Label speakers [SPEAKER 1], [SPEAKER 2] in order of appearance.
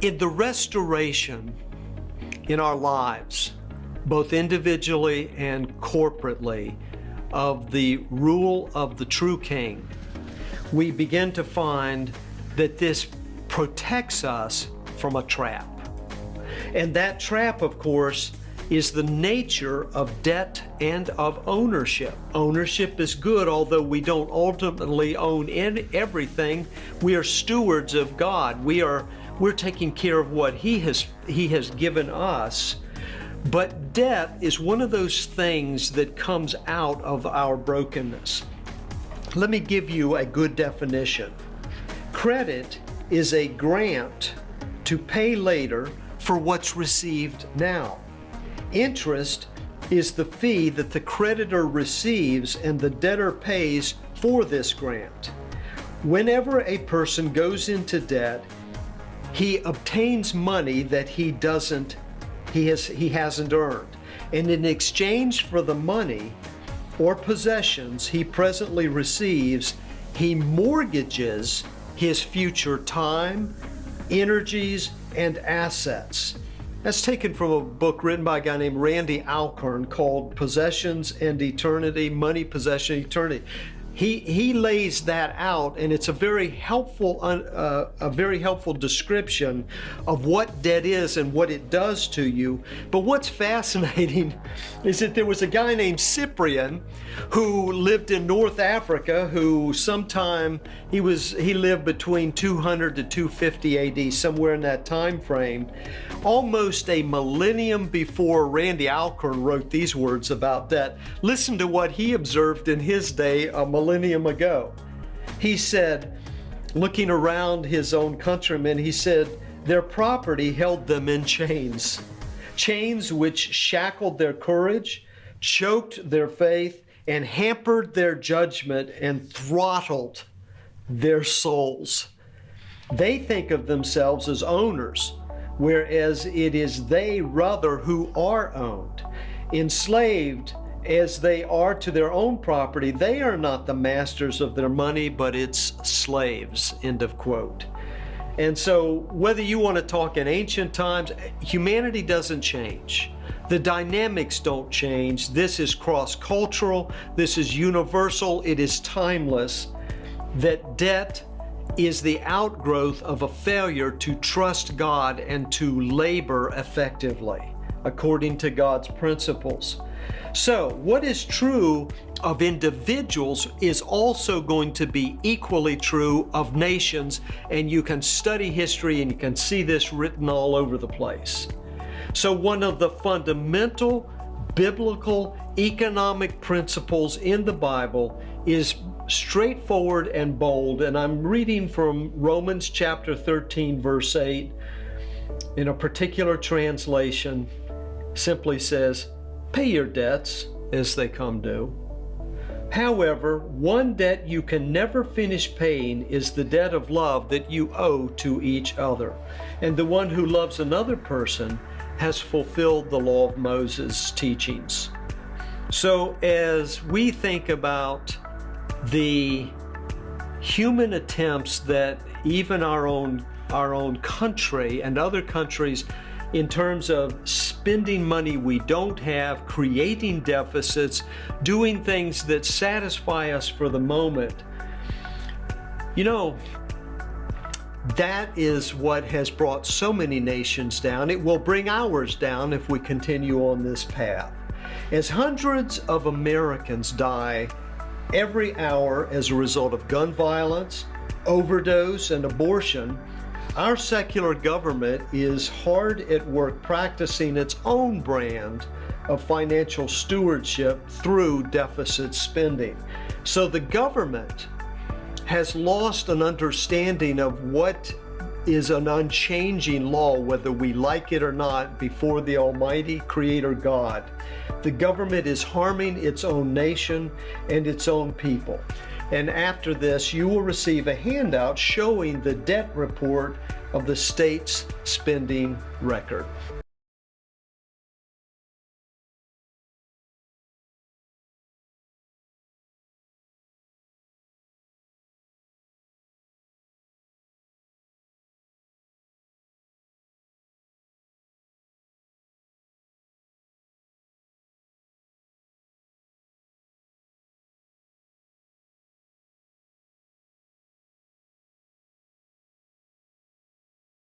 [SPEAKER 1] In the restoration in our lives, both individually and corporately, of the rule of the true King, we begin to find that this protects us from a trap. And that trap, of course, is the nature of debt and of ownership. Ownership is good, although we don't ultimately own everything. We are stewards of God. We're taking care of what He has given us. But debt is one of those things that comes out of our brokenness. Let me give you a good definition. Credit is a grant to pay later for what's received now. Interest is the fee that the creditor receives and the debtor pays for this grant. Whenever a person goes into debt, he obtains money that he hasn't earned. And in exchange for the money or possessions he presently receives, he mortgages his future time, energies, and assets. That's taken from a book written by a guy named Randy Alcorn called Possessions and Eternity, Money, Possession, Eternity. He lays that out, and it's a very helpful description of what debt is and what it does to you. But what's fascinating is that there was a guy named Cyprian who lived in North Africa, who he lived between 200 to 250 AD, somewhere in that time frame, almost a millennium before Randy Alcorn wrote these words about debt. Listen to what he observed in his day a millennium ago. He said, looking around his own countrymen, he said, their property held them in chains, chains which shackled their courage, choked their faith, and hampered their judgment and throttled their souls. They think of themselves as owners, whereas it is they rather who are owned. Enslaved as they are to their own property, they are not the masters of their money, but its slaves, end of quote. And so whether you want to talk in ancient times, humanity doesn't change. The dynamics don't change. This is cross-cultural. This is universal. It is timeless. That debt is the outgrowth of a failure to trust God and to labor effectively according to God's principles. So what is true of individuals is also going to be equally true of nations, and you can study history and you can see this written all over the place. So one of the fundamental biblical economic principles in the Bible is straightforward and bold, and I'm reading from Romans chapter 13 verse 8 in a particular translation. Simply says, pay your debts as they come due. However, one debt you can never finish paying is the debt of love that you owe to each other. And the one who loves another person has fulfilled the law of Moses' teachings. So as we think about the human attempts that even our own country and other countries, in terms of spending money we don't have, creating deficits, doing things that satisfy us for the moment, that is what has brought so many nations down. It will bring ours down if we continue on this path. As hundreds of Americans die every hour as a result of gun violence, overdose, and abortion, our secular government is hard at work practicing its own brand of financial stewardship through deficit spending. So the government has lost an understanding of what is an unchanging law, whether we like it or not, before the Almighty Creator God. The government is harming its own nation and its own people. And after this, you will receive a handout showing the debt report of the state's spending record.